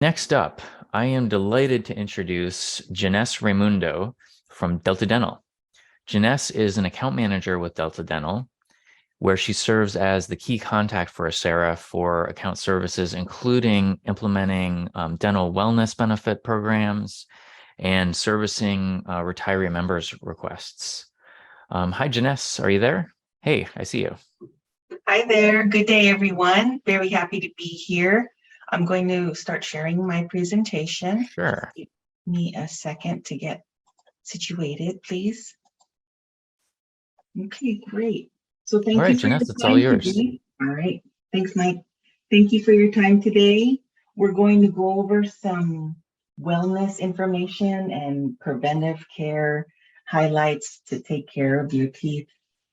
Next up, I am delighted to introduce Jeunesse Raymundo from Delta Dental. Jeunesse is an account manager with Delta Dental, where she serves as the key contact for Sarah for account services, including implementing dental wellness benefit programs and servicing retiree members' requests. Hi, Jeunesse, are you there? Hey, I see you. Hi there. Good day, everyone. Very happy to be here. I'm going to start sharing my presentation. Sure. Give me a second to get situated, please. Okay, great. So thank All right, you for your Jeunesse, it's all time yours. today. All right. Thanks, Mike. Thank you for your time today. We're going to go over some wellness information and preventive care highlights to take care of your teeth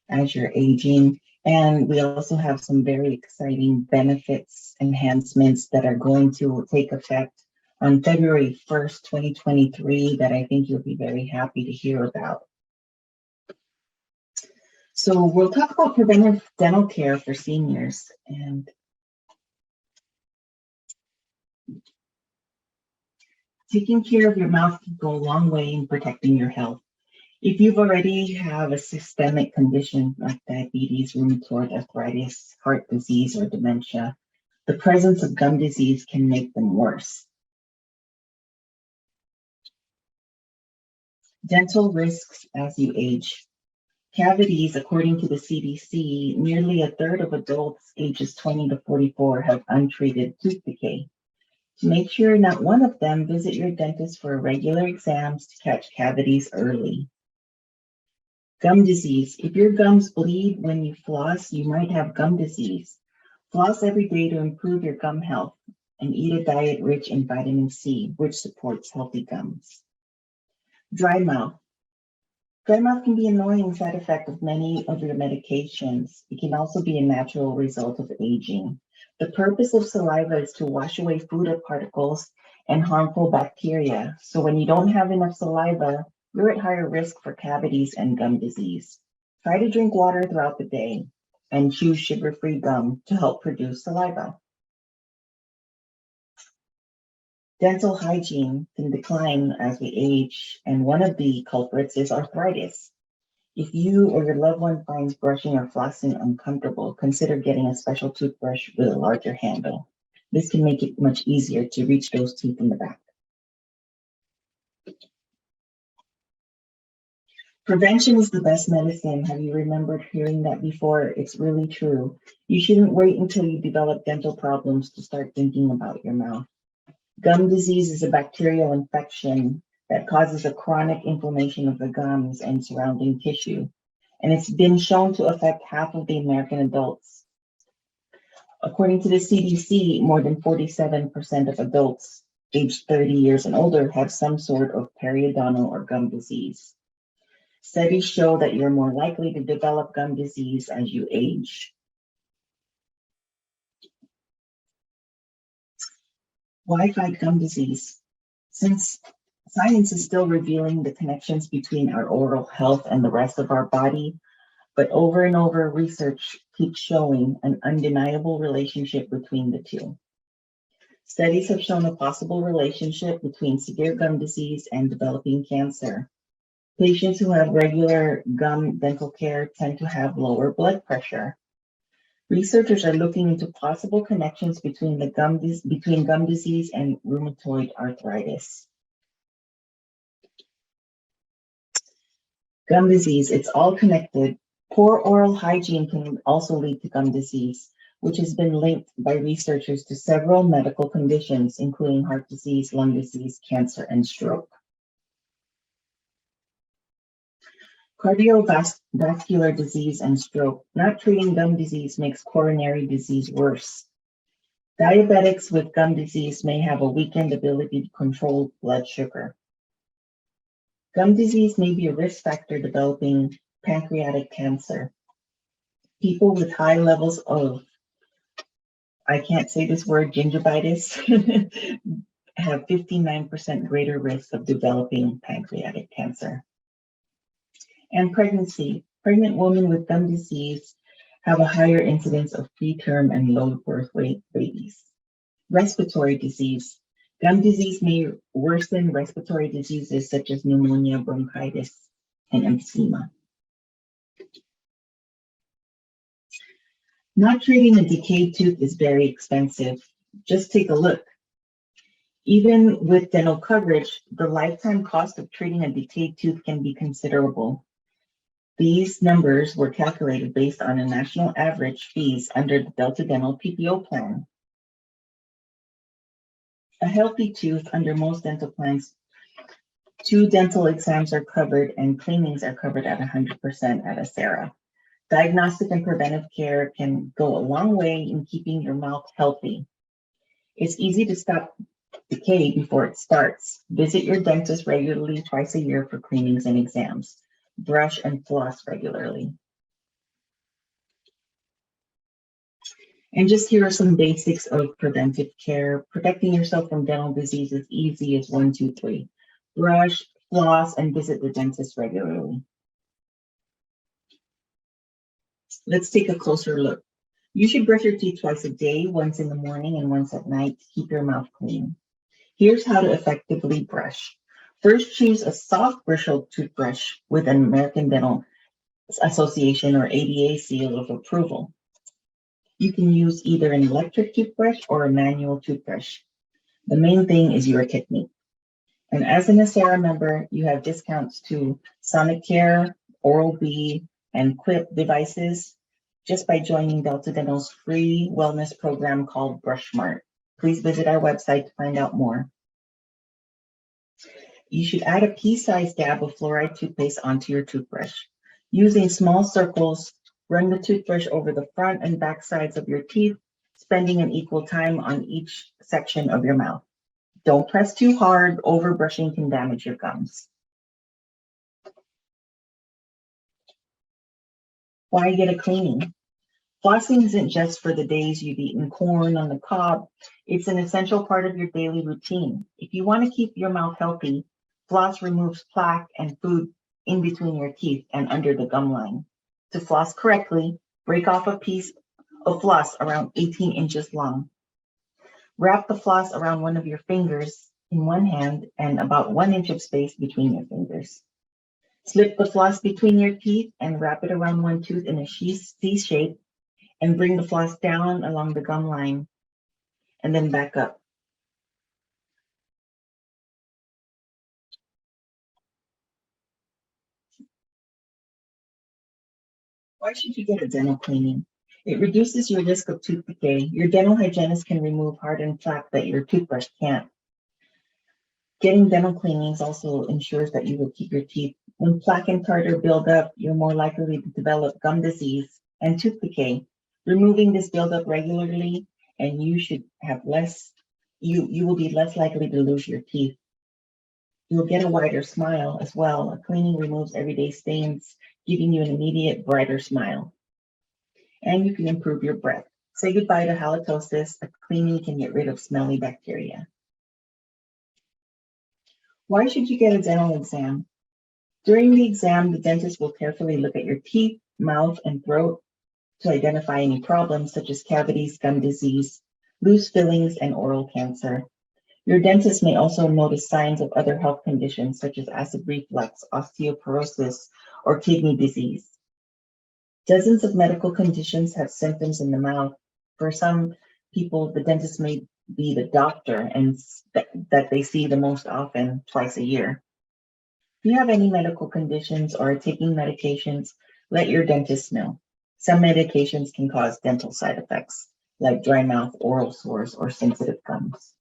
as you're aging. And we also have some very exciting benefits enhancements that are going to take effect on February 1st, 2023, that I think you'll be very happy to hear about. So we'll talk about preventive dental care for seniors, and taking care of your mouth can go a long way in protecting your health. If you've already have a systemic condition like diabetes, rheumatoid arthritis, heart disease, or dementia, the presence of gum disease can make them worse. Dental risks as you age. Cavities, according to the CDC, nearly a third of adults ages 20 to 44 have untreated tooth decay. To make sure not one of them, visit your dentist for regular exams to catch cavities early. Gum disease. If your gums bleed when you floss, you might have gum disease. Floss every day to improve your gum health and eat a diet rich in vitamin C, which supports healthy gums. Dry mouth. Dry mouth can be an annoying side effect of many of your medications. It can also be a natural result of aging. The purpose of saliva is to wash away food particles and harmful bacteria. So when you don't have enough saliva, you're at higher risk for cavities and gum disease. Try to drink water throughout the day and choose sugar-free gum to help produce saliva. Dental hygiene can decline as we age, and one of the culprits is arthritis. If you or your loved one finds brushing or flossing uncomfortable, consider getting a special toothbrush with a larger handle. This can make it much easier to reach those teeth in the back. Prevention is the best medicine. Have you remembered hearing that before? It's really true. You shouldn't wait until you develop dental problems to start thinking about your mouth. Gum disease is a bacterial infection that causes a chronic inflammation of the gums and surrounding tissue, and it's been shown to affect half of the American adults. According to the CDC, more than 47% of adults aged 30 years and older have some sort of periodontal or gum disease. Studies show that you're more likely to develop gum disease as you age. Why fight gum disease? Since science is still revealing the connections between our oral health and the rest of our body, but over and over research keeps showing an undeniable relationship between the two. Studies have shown a possible relationship between severe gum disease and developing cancer. Patients who have regular gum dental care tend to have lower blood pressure. Researchers are looking into possible connections between gum disease and rheumatoid arthritis. Gum disease, it's all connected. Poor oral hygiene can also lead to gum disease, which has been linked by researchers to several medical conditions, including heart disease, lung disease, cancer, and stroke. Cardiovascular disease and stroke. Not treating gum disease makes coronary disease worse. Diabetics with gum disease may have a weakened ability to control blood sugar. Gum disease may be a risk factor developing pancreatic cancer. People with high levels of, I can't say this word, gingivitis, have 59% greater risk of developing pancreatic cancer. And pregnancy. Pregnant women with gum disease have a higher incidence of preterm and low birth weight babies. Respiratory disease. Gum disease may worsen respiratory diseases such as pneumonia, bronchitis, and emphysema. Not treating a decayed tooth is very expensive. Just take a look. Even with dental coverage, the lifetime cost of treating a decayed tooth can be considerable. These numbers were calculated based on a national average fees under the Delta Dental PPO plan. A healthy tooth under most dental plans, 2 dental exams are covered and cleanings are covered at 100% at Acera. Diagnostic and preventive care can go a long way in keeping your mouth healthy. It's easy to stop decay before it starts. Visit your dentist regularly twice a year for cleanings and exams. Brush and floss regularly. And just here are some basics of preventive care. Protecting yourself from dental disease is easy as 1, 2, 3. Brush, floss, and visit the dentist regularly. Let's take a closer look. You should brush your teeth twice a day, once in the morning and once at night to keep your mouth clean. Here's how to effectively brush. First, choose a soft bristle toothbrush with an American Dental Association or ADA seal of approval. You can use either an electric toothbrush or a manual toothbrush. The main thing is your technique. And as an Acera member, you have discounts to Sonicare, Oral-B, and Quip devices just by joining Delta Dental's free wellness program called Brush Smart. Please visit our website to find out more. You should add a pea-sized dab of fluoride toothpaste onto your toothbrush. Using small circles, run the toothbrush over the front and back sides of your teeth, spending an equal time on each section of your mouth. Don't press too hard. Overbrushing can damage your gums. Why get a cleaning? Flossing isn't just for the days you've eaten corn on the cob. It's an essential part of your daily routine. If you want to keep your mouth healthy, floss removes plaque and food in between your teeth and under the gum line. To floss correctly, break off a piece of floss around 18 inches long. Wrap the floss around one of your fingers in one hand and about 1 inch of space between your fingers. Slip the floss between your teeth and wrap it around one tooth in a C shape and bring the floss down along the gum line and then back up. Why should you get a dental cleaning? It reduces your risk of tooth decay. Your dental hygienist can remove hardened plaque that your toothbrush can't. Getting dental cleanings also ensures that you will keep your teeth. When plaque and tartar build up, you're more likely to develop gum disease and tooth decay. Removing this buildup regularly, and you should have less, you will be less likely to lose your teeth. You'll get a wider smile as well. A cleaning removes everyday stains, giving you an immediate, brighter smile. And you can improve your breath. Say goodbye to halitosis. A cleaning can get rid of smelly bacteria. Why should you get a dental exam? During the exam, the dentist will carefully look at your teeth, mouth, and throat to identify any problems such as cavities, gum disease, loose fillings, and oral cancer. Your dentist may also notice signs of other health conditions such as acid reflux, osteoporosis, or kidney disease. Dozens of medical conditions have symptoms in the mouth. For some people, the dentist may be the doctor and that they see the most often, twice a year. If you have any medical conditions or are taking medications, let your dentist know. Some medications can cause dental side effects, like dry mouth, oral sores, or sensitive gums.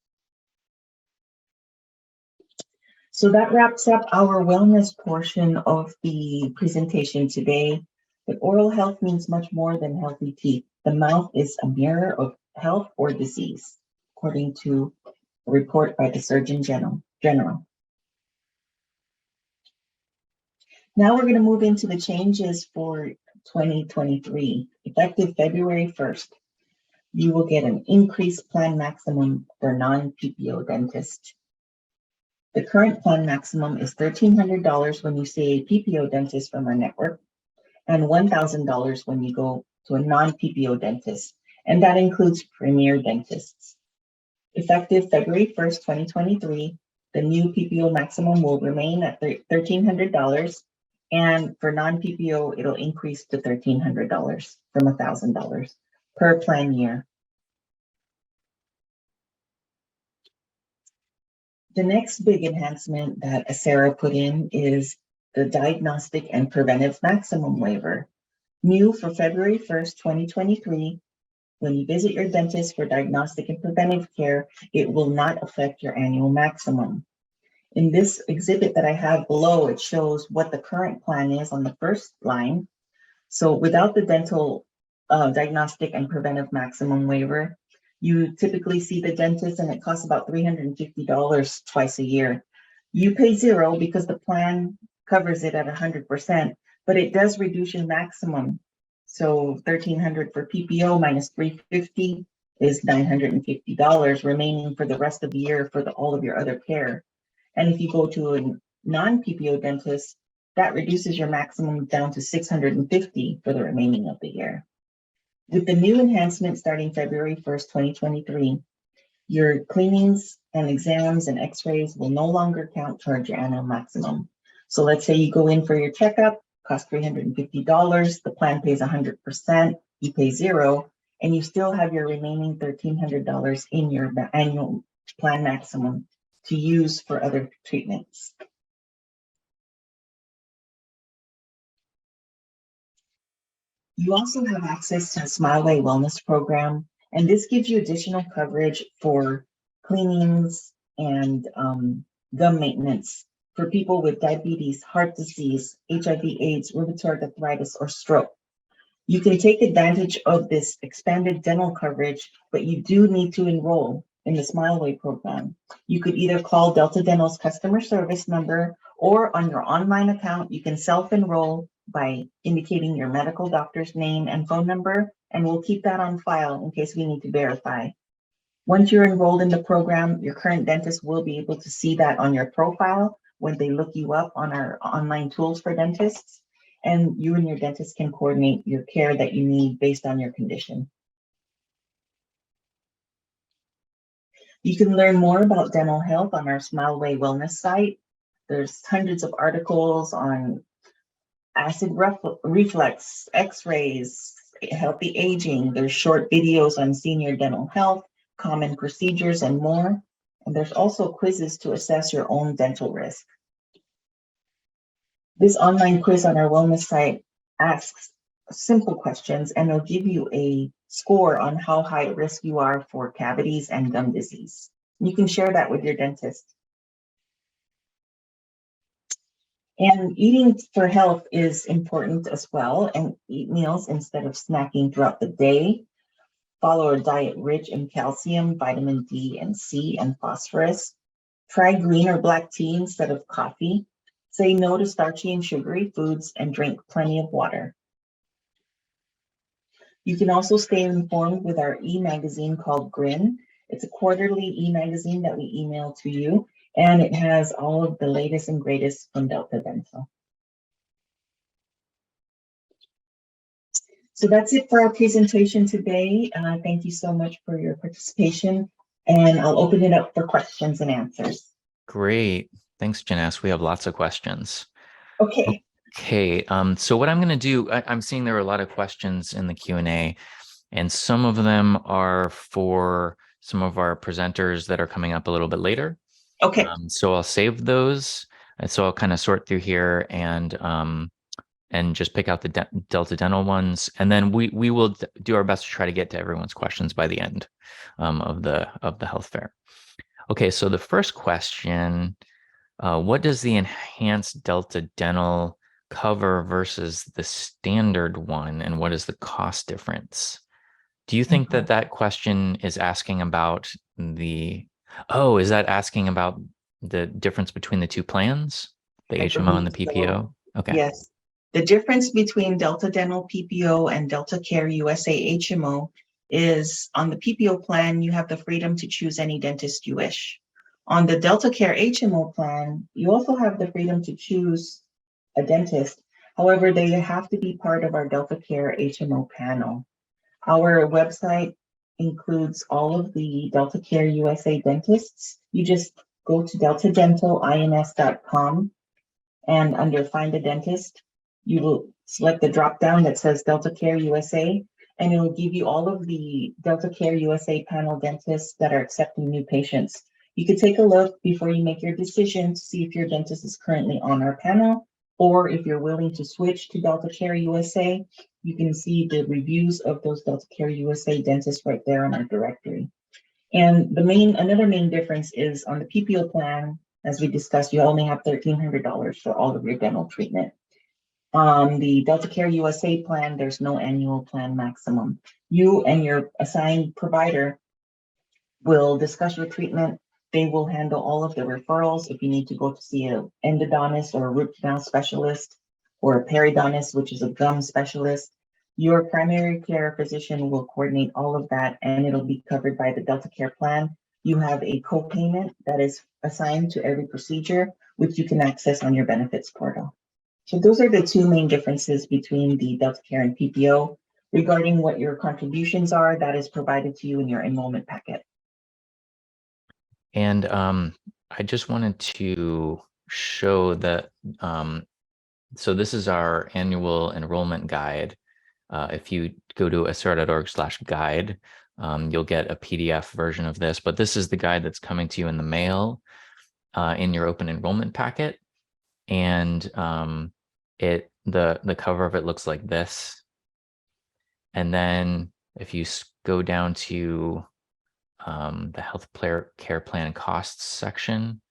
So that wraps up our wellness portion of the presentation today. But oral health means much more than healthy teeth. The mouth is a mirror of health or disease, according to a report by the Surgeon General. Now we're going to move into the changes for 2023. Effective February 1st, you will get an increased plan maximum for non-PPO dentists. The current plan maximum is $1,300 when you see a PPO dentist from our network and $1,000 when you go to a non-PPO dentist, and that includes premier dentists. Effective February 1st, 2023, the new PPO maximum will remain at $1,300. And for non-PPO, it'll increase to $1,300 from $1,000 per plan year. The next big enhancement that Sarah put in is the diagnostic and preventive maximum waiver. New for February 1st, 2023, when you visit your dentist for diagnostic and preventive care, it will not affect your annual maximum. In this exhibit that I have below, it shows what the current plan is on the first line. So without the dental diagnostic and preventive maximum waiver, you typically see the dentist and it costs about $350 twice a year. You pay zero because the plan covers it at 100%, but it does reduce your maximum. So $1,300 for PPO minus $350 is $950 remaining for the rest of the year for all of your other care. And if you go to a non-PPO dentist, that reduces your maximum down to $650 for the remaining of the year. With the new enhancement starting February 1st, 2023, your cleanings and exams and x-rays will no longer count towards your annual maximum. So let's say you go in for your checkup, costs $350, the plan pays 100%, you pay zero, and you still have your remaining $1,300 in your annual plan maximum to use for other treatments. You also have access to the SmileWay wellness program, and this gives you additional coverage for cleanings and gum maintenance for people with diabetes, heart disease, HIV/AIDS, rheumatoid arthritis, or stroke. You can take advantage of this expanded dental coverage, but you do need to enroll in the SmileWay program. You could either call Delta Dental's customer service number, or on your online account, you can self-enroll by indicating your medical doctor's name and phone number, and we'll keep that on file in case we need to verify. Once you're enrolled in the program, your current dentist will be able to see that on your profile when they look you up on our online tools for dentists, and you and your dentist can coordinate your care that you need based on your condition. You can learn more about dental health on our SmileWay wellness site. There's hundreds of articles on acid reflux, x-rays, healthy aging. There's short videos on senior dental health, common procedures, and more. And there's also quizzes to assess your own dental risk. This online quiz on our wellness site asks simple questions, and they'll give you a score on how high risk you are for cavities and gum disease. You can share that with your dentist. And eating for health is important as well, and eat meals instead of snacking throughout the day. Follow a diet rich in calcium, vitamin D and C, and phosphorus. Try green or black tea instead of coffee. Say no to starchy and sugary foods, and drink plenty of water. You can also stay informed with our e-magazine called Grin. It's a quarterly e-magazine that we email to you, and it has all of the latest and greatest from Delta Dental. So that's it for our presentation today. Thank you so much for your participation, and I'll open it up for questions and answers. Great. Thanks, Jeunesse. We have lots of questions. Okay. Okay. So what I'm going to do, I'm seeing there are a lot of questions in the Q&A, and some of them are for some of our presenters that are coming up a little bit later. Okay. So I'll save those. And so I'll kind of sort through here and just pick out the Delta Dental ones. And then we will do our best to try to get to everyone's questions by the end of the health fair. Okay. So the first question, what does the enhanced Delta Dental cover versus the standard one, and what is the cost difference? Do you think that that question is asking about is that asking about the difference between the two plans, the HMO and the PPO? Okay. Yes. The difference between Delta Dental PPO and Delta Care USA HMO is on the PPO plan, you have the freedom to choose any dentist you wish. On the Delta Care HMO plan, you also have the freedom to choose a dentist. However, they have to be part of our Delta Care HMO panel. Our website includes all of the Delta Care USA dentists. You just go to deltadentalinns.com, and under Find a Dentist, you will select the drop down that says Delta Care USA, and it will give you all of the Delta Care USA panel dentists that are accepting new patients. You could take a look before you make your decision to see if your dentist is currently on our panel, or if you're willing to switch to Delta Care USA. You can see the reviews of those Delta Care USA dentists right there in our directory. And another main difference is on the PPO plan, as we discussed, you only have $1,300 for all of your dental treatment. On the Delta Care USA plan, there's no annual plan maximum. You and your assigned provider will discuss your treatment. They will handle all of the referrals if you need to go to see an endodontist or a root canal specialist, or a periodontist, which is a gum specialist. Your primary care physician will coordinate all of that, and it'll be covered by the Delta Care plan. You have a co-payment that is assigned to every procedure, which you can access on your benefits portal. So those are the two main differences between the Delta Care and PPO. Regarding what your contributions are, that is provided to you in your enrollment packet. And I just wanted to show that, so this is our annual enrollment guide. If you go to acera.org/guide, you'll get a PDF version of this, but this is the guide that's coming to you in the mail in your open enrollment packet. And the cover of it looks like this. And then if you go down to the health care plan costs section,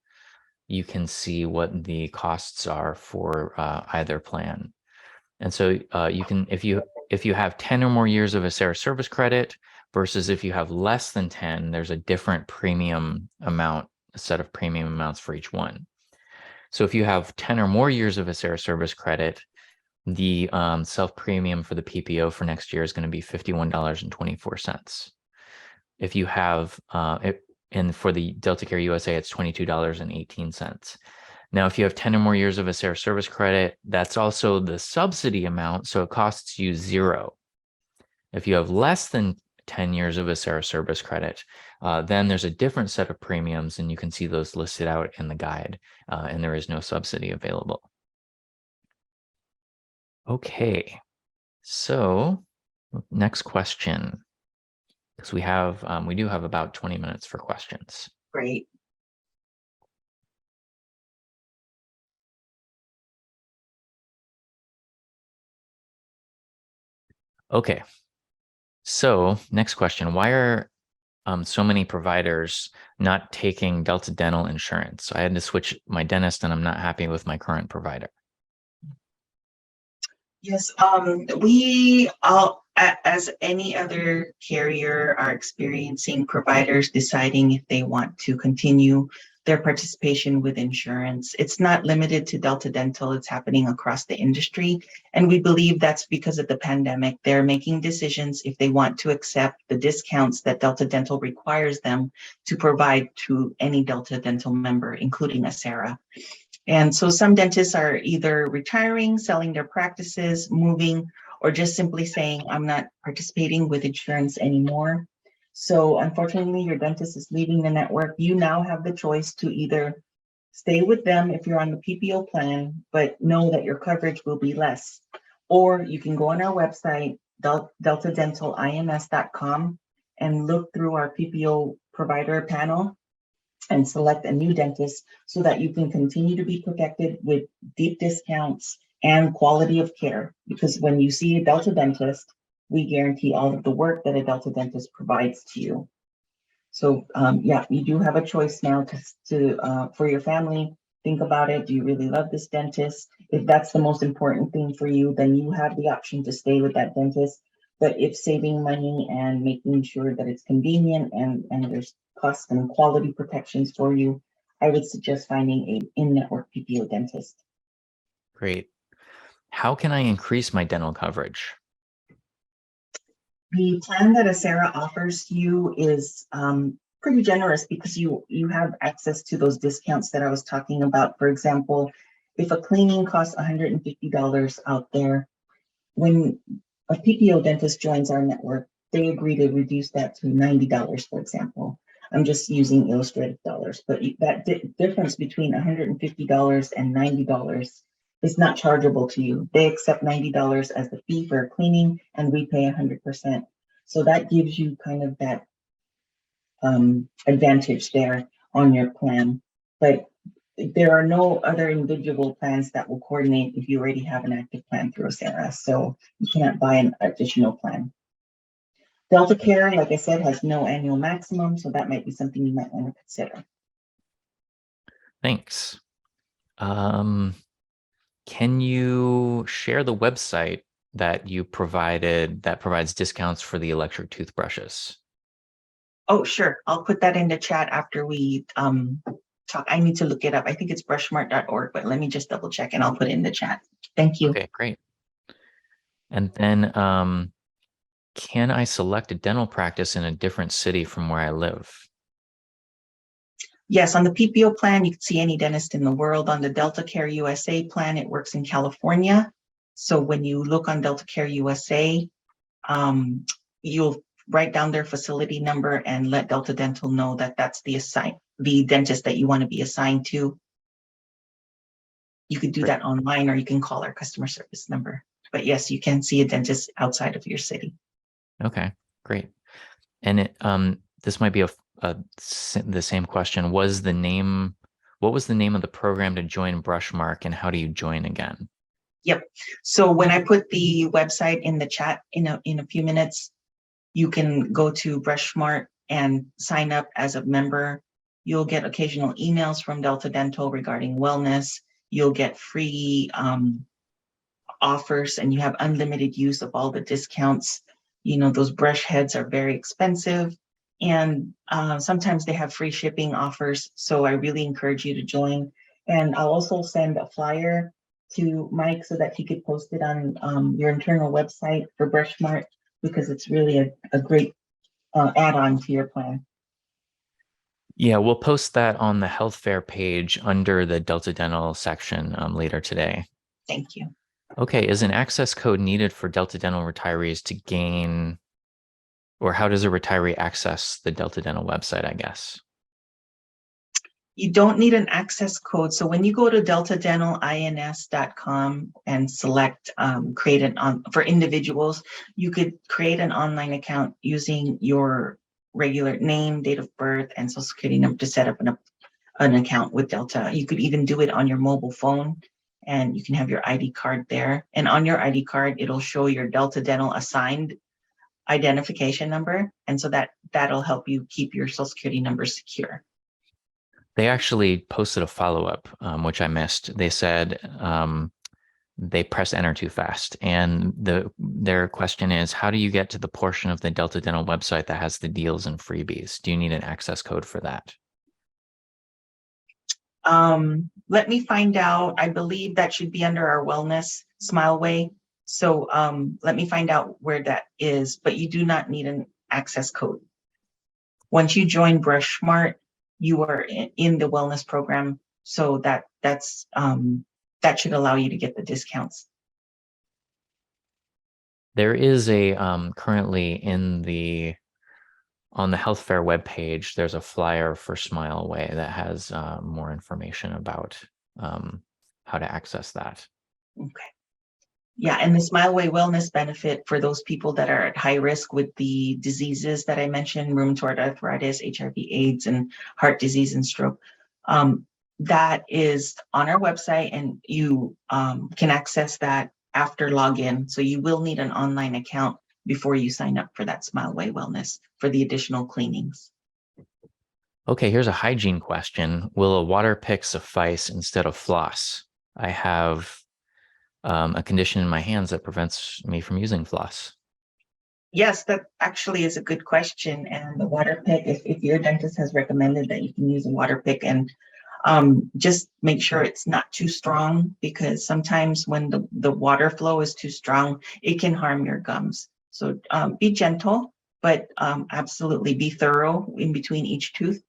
you can see what the costs are for either plan. And so you can, if you have 10 or more years of Acera service credit versus if you have less than 10, there's a different premium amount, a set of premium amounts for each one. So if you have 10 or more years of Acera service credit, the self premium for the PPO for next year is going to be $51.24. If you have, and for the Delta Care USA, it's $22.18. Now, if you have 10 or more years of Acera service credit, that's also the subsidy amount, so it costs you $0. If you have less than 10 years of Acera service credit, then there's a different set of premiums, and you can see those listed out in the guide, and there is no subsidy available. Okay, so next question, because we do have about 20 minutes for questions. Great. Okay, so next question, why are so many providers not taking Delta Dental insurance? So I had to switch my dentist and I'm not happy with my current provider. Yes, we all, as any other carrier, are experiencing providers deciding if they want to continue their participation with insurance. It's not limited to Delta Dental, it's happening across the industry. And we believe that's because of the pandemic. They're making decisions if they want to accept the discounts that Delta Dental requires them to provide to any Delta Dental member, including Acera. And so some dentists are either retiring, selling their practices, moving, or just simply saying, I'm not participating with insurance anymore. So unfortunately, your dentist is leaving the network. You now have the choice to either stay with them if you're on the PPO plan, but know that your coverage will be less. Or you can go on our website, deltadentalinns.com, and look through our PPO provider panel and select a new dentist so that you can continue to be protected with deep discounts and quality of care. Because when you see a Delta dentist, we guarantee all of the work that a Delta dentist provides to you. So yeah, you do have a choice now to for your family. Think about it. Do you really love this dentist? If that's the most important thing for you, then you have the option to stay with that dentist. But if saving money and making sure that it's convenient and there's cost and quality protections for you, I would suggest finding a in-network PPO dentist. Great. How can I increase my dental coverage? The plan that Acera offers you is pretty generous because you have access to those discounts that I was talking about. For example, if a cleaning costs $150 out there, when a PPO dentist joins our network, they agree to reduce that to $90, for example. I'm just using illustrative dollars, but that difference between $150 and $90 is not chargeable to you. They accept $90 as the fee for cleaning, and we pay 100%. So that gives you kind of that advantage there on your plan. But there are no other individual plans that will coordinate if you already have an active plan through Osera. So you cannot buy an additional plan. Delta Care, like I said, has no annual maximum, so that might be something you might want to consider. Thanks. Can you share the website that you provided that provides discounts for the electric toothbrushes? Oh, sure. I'll put that in the chat after we talk. I need to look it up. I think it's brushmart.org, but let me just double check and I'll put it in the chat. Thank you. Okay, great. And then can I select a dental practice in a different city from where I live? Yes, on the PPO plan, you can see any dentist in the world. On the Delta Care USA plan, it works in California. So when you look on Delta Care USA, you'll write down their facility number and let Delta Dental know that that's the dentist that you want to be assigned to. You could do that online, or you can call our customer service number. But yes, you can see a dentist outside of your city. Okay, great. And this might be the same question. What was the name of the program to join Brushmark, and how do you join again? Yep. So when I put the website in the chat in a few minutes, you can go to Brushmart and sign up as a member. You'll get occasional emails from Delta Dental regarding wellness. You'll get free offers, and you have unlimited use of all the discounts. You know, those brush heads are very expensive, and sometimes they have free shipping offers. So I really encourage you to join. And I'll also send a flyer to Mike so that he could post it on your internal website for Brushmart, because it's really a great add-on to your plan. Yeah, we'll post that on the health fair page under the Delta Dental section later today. Thank you. Okay, is an access code needed for Delta Dental retirees to gain, or how does a retiree access the Delta Dental website, I guess? You don't need an access code. So when you go to deltadentalinS.com and select create for individuals, you could create an online account using your regular name, date of birth, and social security number to set up an account with Delta. You could even do it on your mobile phone, and you can have your ID card there. And on your ID card, it'll show your Delta Dental assigned identification number. And so that'll help you keep your social security number secure. They actually posted a follow-up, which I missed. They said they pressed enter too fast. And their question is, how do you get to the portion of the Delta Dental website that has the deals and freebies? Do you need an access code for that? Let me find out. I believe that should be under our wellness SmileWay. So let me find out where that is, but you do not need an access code. Once you join Brushmart, you are in the wellness program. So that should allow you to get the discounts. There is currently on the health fair webpage, there's a flyer for SmileWay that has more information about how to access that. Okay. Yeah, and the SmileWay wellness benefit for those people that are at high risk with the diseases that I mentioned, rheumatoid arthritis, HIV/AIDS, and heart disease and stroke. That is on our website, and you can access that after login. So you will need an online account before you sign up for that SmileWay wellness for the additional cleanings. Okay, here's a hygiene question. Will a water pick suffice instead of floss? I have a condition in my hands that prevents me from using floss. Yes, that actually is a good question. And the water pick, if your dentist has recommended that you can use a water pick, and just make sure it's not too strong, because sometimes when the water flow is too strong, it can harm your gums. So be gentle, but absolutely be thorough in between each tooth.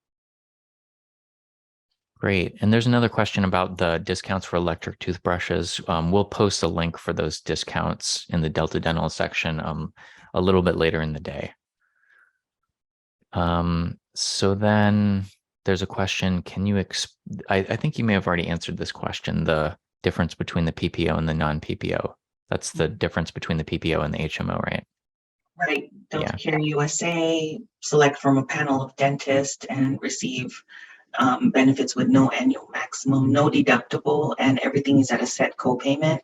Great. And there's another question about the discounts for electric toothbrushes. We'll post a link for those discounts in the Delta Dental section a little bit later in the day. So then there's a question, can you, I think you may have already answered this question, the difference between the PPO and the non-PPO. That's the difference between the PPO and the HMO, right? Right. Delta Care USA, select from a panel of dentists and receive benefits with no annual maximum, no deductible, and everything is at a set copayment.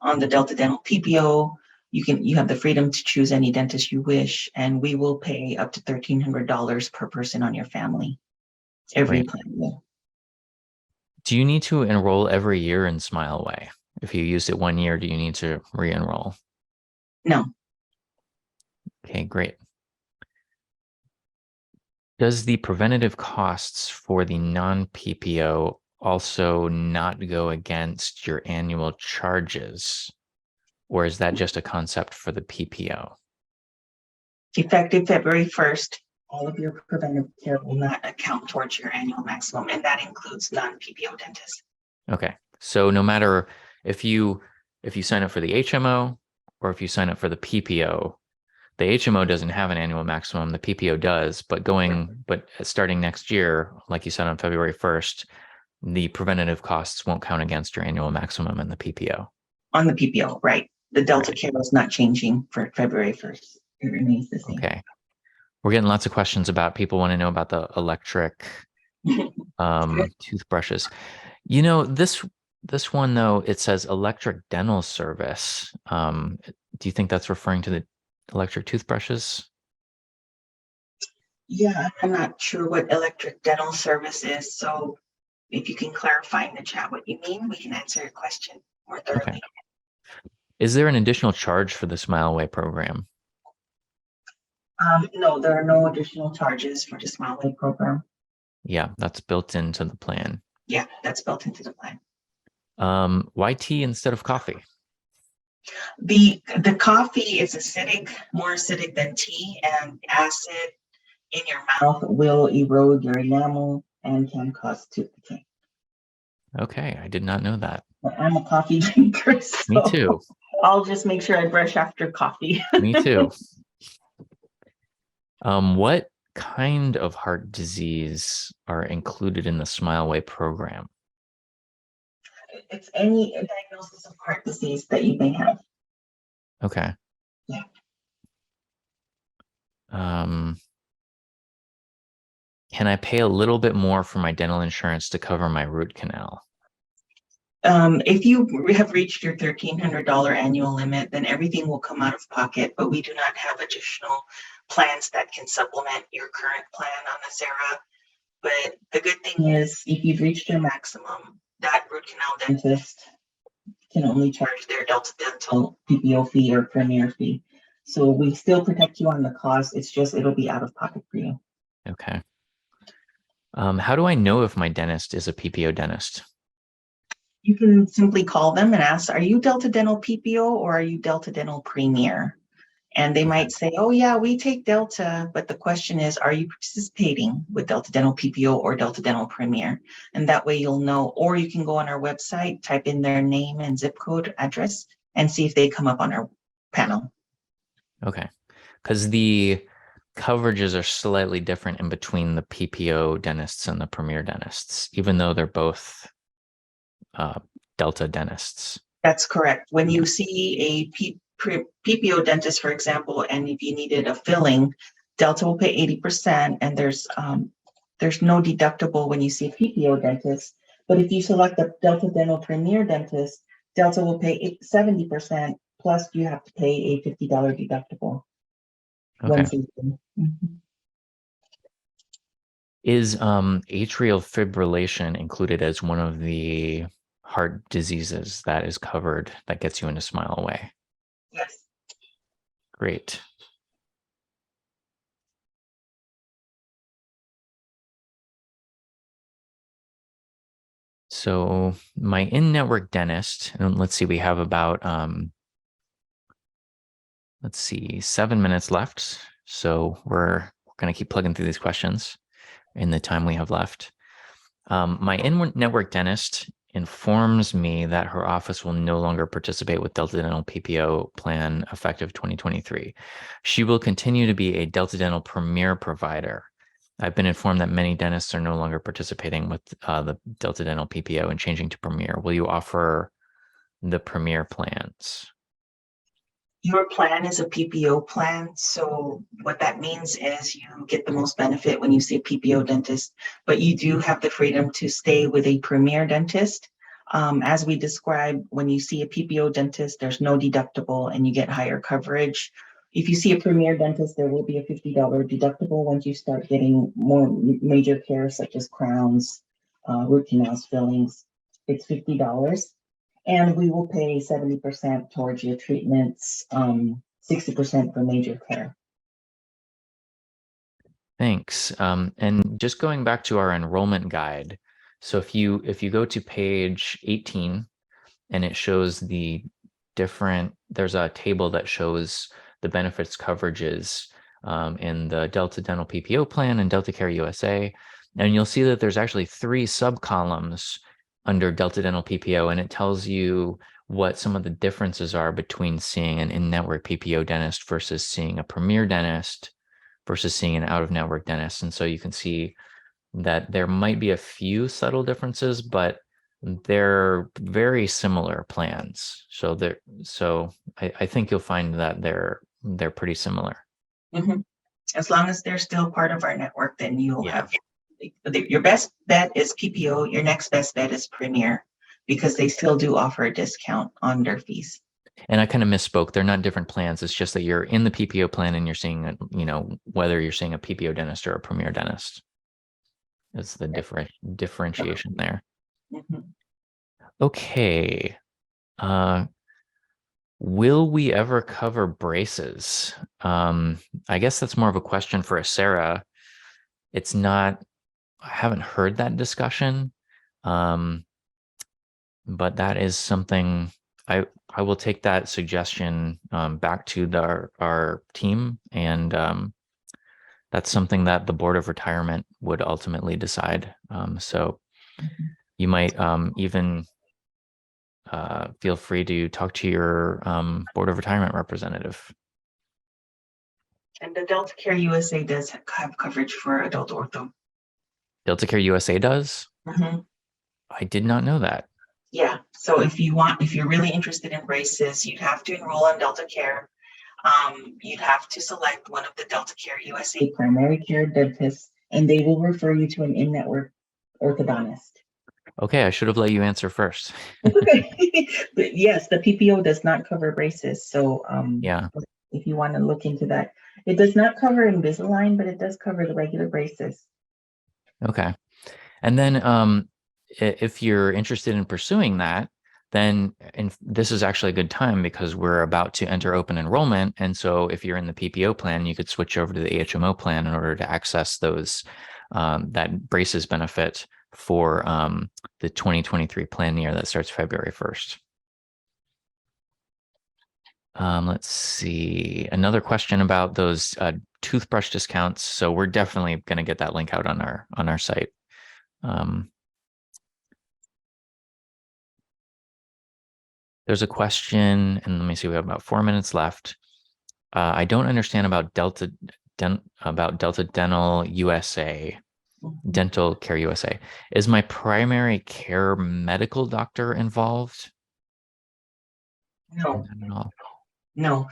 On the Delta Dental PPO, you have the freedom to choose any dentist you wish, and we will pay up to $1,300 per person on your family. Every plan. Do you need to enroll every year in SmileWay? If you use it 1 year, do you need to re-enroll? No. Okay, great. Does the preventative costs for the non-PPO also not go against your annual charges? Or is that just a concept for the PPO? Effective February 1st, all of your preventive care will not account towards your annual maximum, and that includes non-PPO dentists. Okay, so no matter if you sign up for the HMO or if you sign up for the PPO, the HMO doesn't have an annual maximum, the PPO does, but starting next year, like you said on February 1st, the preventative costs won't count against your annual maximum in the PPO. On the PPO, right. The Delta Care is not changing for February 1st. It remains the same. Okay. We're getting lots of questions about, people want to know about the electric toothbrushes. You know, this one though, it says electric dental service. Do you think that's referring to the electric toothbrushes? Yeah, I'm not sure what electric dental service is. So if you can clarify in the chat what you mean, we can answer your question more thoroughly. Okay. Is there an additional charge for the SmileWay program? No, there are no additional charges for the SmileWay program. Yeah, that's built into the plan. Yeah, that's built into the plan. Why tea instead of coffee? The coffee is acidic, more acidic than tea, and acid in your mouth will erode your enamel and can cause tooth decay. Okay, I did not know that. I'm a coffee drinker, so Me too. I'll just make sure I brush after coffee. Me too. What kind of heart disease are included in the SmileWay program? It's any diagnosis of heart disease that you may have. Okay. Yeah. Can I pay a little bit more for my dental insurance to cover my root canal? If you have reached your $1,300 annual limit, then everything will come out of pocket, but we do not have additional plans that can supplement your current plan on Azera. But the good thing is, if you've reached your maximum, that root canal dentist can only charge their Delta Dental PPO fee or Premier fee. So we still protect you on the cost. It's just, it'll be out of pocket for you. Okay. How do I know if my dentist is a PPO dentist? You can simply call them and ask, are you Delta Dental PPO or are you Delta Dental Premier? And they might say, oh yeah, we take Delta, but the question is, are you participating with Delta Dental PPO or Delta Dental Premier? And that way you'll know, or you can go on our website, type in their name and zip code address and see if they come up on our panel. Okay, because the coverages are slightly different in between the PPO dentists and the Premier dentists, even though they're both Delta dentists. That's correct. When you see a PPO dentist, for example, and if you needed a filling, Delta will pay 80%, and there's no deductible when you see a PPO dentist. But if you select a Delta Dental Premier dentist, Delta will pay 70%, plus you have to pay a $50 deductible. Okay. Is atrial fibrillation included as one of the heart diseases that is covered that gets you into SmileWay? Yes. Great. So my in-network dentist, and let's see, we have about, let's see, 7 minutes left. So we're going to keep plugging through these questions in the time we have left. My in-network dentist informs me that her office will no longer participate with Delta Dental PPO plan effective 2023. She will continue to be a Delta Dental Premier provider. I've been informed that many dentists are no longer participating with the Delta Dental PPO and changing to Premier. Will you offer the Premier plans? Your plan is a PPO plan. So what that means is you get the most benefit when you see a PPO dentist, but you do have the freedom to stay with a premier dentist. As we described, when you see a PPO dentist, there's no deductible and you get higher coverage. If you see a premier dentist, there will be a $50 deductible once you start getting more major care such as crowns, root canals, fillings. It's $50. And we will pay 70% towards your treatments, 60% for major care. Thanks. And just going back to our enrollment guide. So if you go to page 18 and it shows there's a table that shows the benefits coverages in the Delta Dental PPO plan and Delta Care USA. And you'll see that there's actually 3 subcolumns under Delta Dental PPO, and it tells you what some of the differences are between seeing an in-network PPO dentist versus seeing a premier dentist versus seeing an out-of-network dentist. And so you can see that there might be a few subtle differences, but they're very similar plans. So I think you'll find that they're pretty similar. Mm-hmm. As long as they're still part of our network, then you'll have your best bet is PPO. Your next best bet is Premier, because they still do offer a discount on their fees. And I kind of misspoke. They're not different plans. It's just that you're in the PPO plan and you're seeing, whether you're seeing a PPO dentist or a premier dentist. It's the differentiation there. Mm-hmm. Okay. Will we ever cover braces? I guess that's more of a question for Sarah. It's not, I haven't heard that discussion. But that is something I will take that suggestion back to our team, and that's something that the Board of Retirement would ultimately decide. So you might even feel free to talk to your Board of Retirement representative. And the Delta Care USA does have coverage for adult ortho. Delta Care USA does? Mm-hmm. I did not know that. Yeah. So if you're really interested in braces, you'd have to enroll on Delta Care. You'd have to select one of the Delta Care USA primary care dentists, and they will refer you to an in-network orthodontist. Okay, I should have let you answer first. But yes, the PPO does not cover braces. So yeah, if you want to look into that, it does not cover Invisalign, but it does cover the regular braces. Okay. And then if you're interested in pursuing that, then this is actually a good time because we're about to enter open enrollment. And so if you're in the PPO plan, you could switch over to the HMO plan in order to access those that braces benefit for the 2023 plan year that starts February 1st. Let's see. Another question about those toothbrush discounts. So we're definitely going to get that link out on our site. There's a question, and let me see. We have about 4 minutes left. I don't understand about Delta Dental USA, Dental Care USA. Is my primary care medical doctor involved? No. Not at all. No,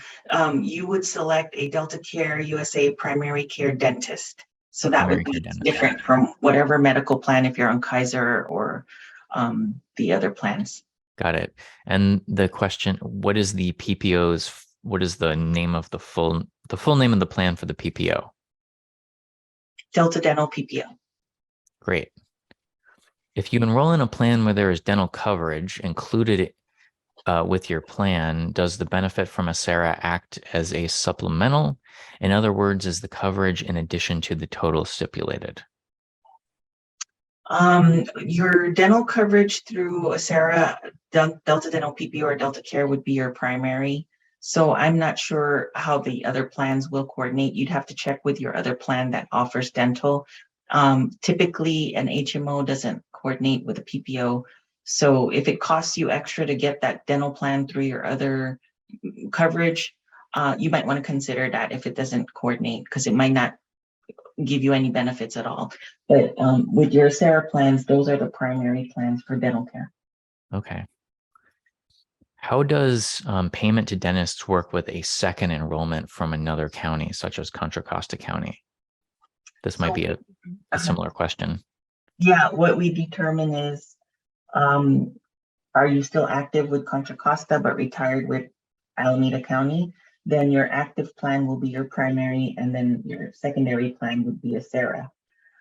you would select a Delta Care USA primary care dentist. So that would be different from whatever medical plan if you're on Kaiser or the other plans. Got it. And the question, what is the name of the full name of the plan for the PPO? Delta Dental PPO. Great. If you enroll in a plan where there is dental coverage included with your plan, does the benefit from Acera act as a supplemental? In other words, is the coverage in addition to the total stipulated? Your dental coverage through Acera, Delta Dental PPO or Delta Care would be your primary. So I'm not sure how the other plans will coordinate. You'd have to check with your other plan that offers dental. Typically, an HMO doesn't coordinate with a PPO. So if it costs you extra to get that dental plan through your other coverage, you might want to consider that if it doesn't coordinate, because it might not give you any benefits at all. But with your Sarah plans, those are the primary plans for dental care. Okay. How does payment to dentists work with a second enrollment from another county, such as Contra Costa County? This might be a similar question. Yeah, what we determine is, are you still active with Contra Costa but retired with Alameda County? Then your active plan will be your primary, and then your secondary plan would be a Sarah.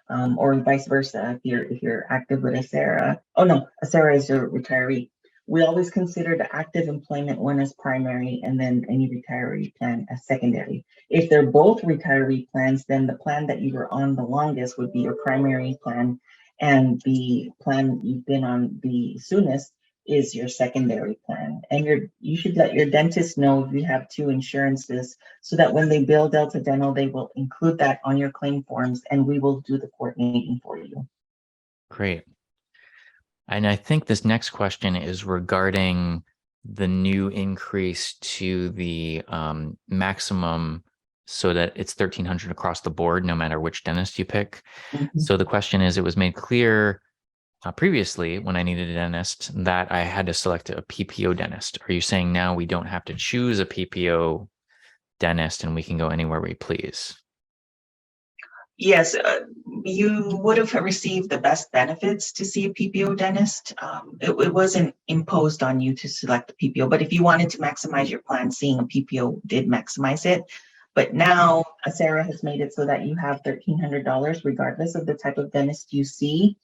Or vice versa. If you're active with a Sarah, oh no, a Sarah is your retiree. We always consider the active employment one as primary, and then any retiree plan as secondary. If they're both retiree plans, then the plan that you were on the longest would be your primary plan, and the plan you've been on the soonest is your secondary plan. And you should let your dentist know if you have two insurances, so that when they bill Delta Dental, they will include that on your claim forms, and we will do the coordinating for you. Great. And I think this next question is regarding the new increase to the maximum, so that it's $1,300 across the board, no matter which dentist you pick. So the question is, it was made clear previously when I needed a dentist that I had to select a PPO dentist. Are you saying now we don't have to choose a PPO dentist and we can go anywhere we please? Yes, you would have received the best benefits to see a PPO dentist. It wasn't imposed on you to select a PPO, but if you wanted to maximize your plan, seeing a PPO did maximize it. But now Sarah has made it so that you have $1,300 regardless of the type of dentist you see.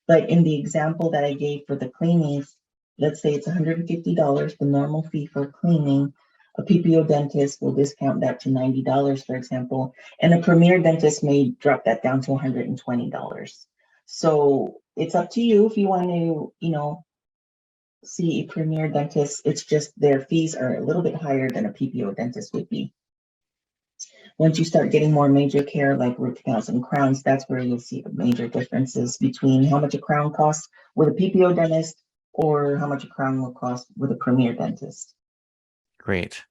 But in the example that I gave for the cleanings, let's say it's $150, the normal fee for cleaning. A PPO dentist will discount that to $90, for example, and a premier dentist may drop that down to $120. So it's up to you if you want to, see a premier dentist. It's just their fees are a little bit higher than a PPO dentist would be. Once you start getting more major care like root canals and crowns, that's where you'll see the major differences between how much a crown costs with a PPO dentist or how much a crown will cost with a premier dentist. Great.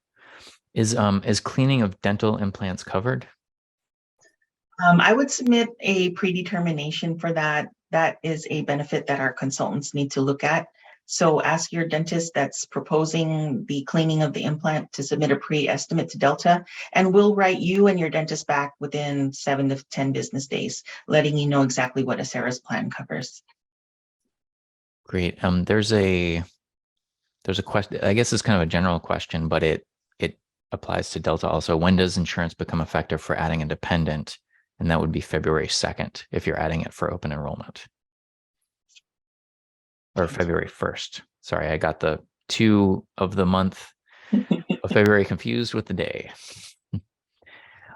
Is cleaning of dental implants covered? I would submit a predetermination for that. That is a benefit that our consultants need to look at. So ask your dentist that's proposing the cleaning of the implant to submit a pre-estimate to Delta, and we'll write you and your dentist back within 7 to 10 business days, letting you know exactly what Sarah's plan covers. Great. There's a question. I guess it's kind of a general question, but it applies to Delta also. When does insurance become effective for adding a dependent? And that would be February 2nd if you're adding it for open enrollment. Or February 1st. Sorry, I got the 2 of the month of February confused with the day.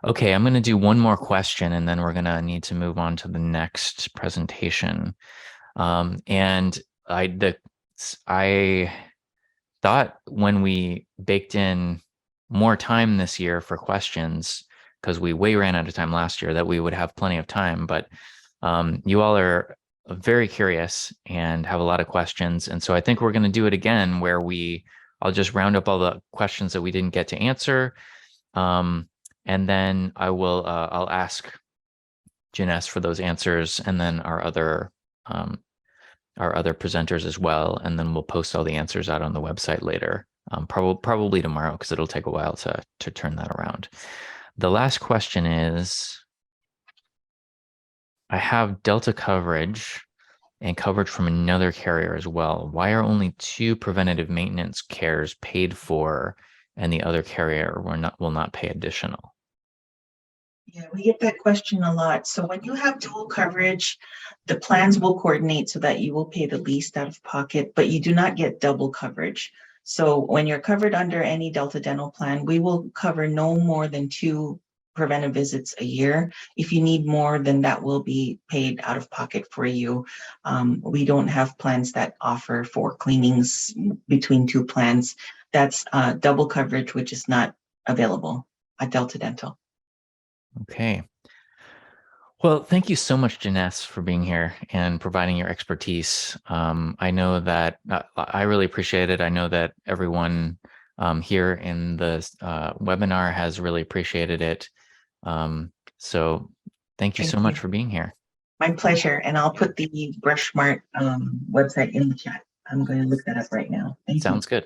Okay, I'm going to do one more question and then we're going to need to move on to the next presentation. And I thought when we baked in more time this year for questions, because we way ran out of time last year, that we would have plenty of time, but you all are very curious and have a lot of questions. And so I think we're going to do it again where I'll just round up all the questions that we didn't get to answer. And then I'll ask Jeunesse for those answers, and then our other presenters as well. And then we'll post all the answers out on the website later, probably tomorrow, because it'll take a while to turn that around. The last question is, I have Delta coverage and coverage from another carrier as well. Why are only 2 preventative maintenance cares paid for and the other carrier will not pay additional? Yeah, we get that question a lot. So when you have dual coverage, the plans will coordinate so that you will pay the least out of pocket, but you do not get double coverage. So when you're covered under any Delta Dental plan, we will cover no more than 2 preventive visits a year. If you need more, then that will be paid out of pocket for you. We don't have plans that offer 4 cleanings between 2 plans. That's double coverage, which is not available at Delta Dental. Okay. Well, thank you so much, Jeunesse, for being here and providing your expertise. I know that I really appreciate it. I know that everyone here in the webinar has really appreciated it. So thank you so Thank much you. for being here. My pleasure. And I'll put the Brushmark website in the chat. I'm going to look that up right now. Thank you. Sounds good.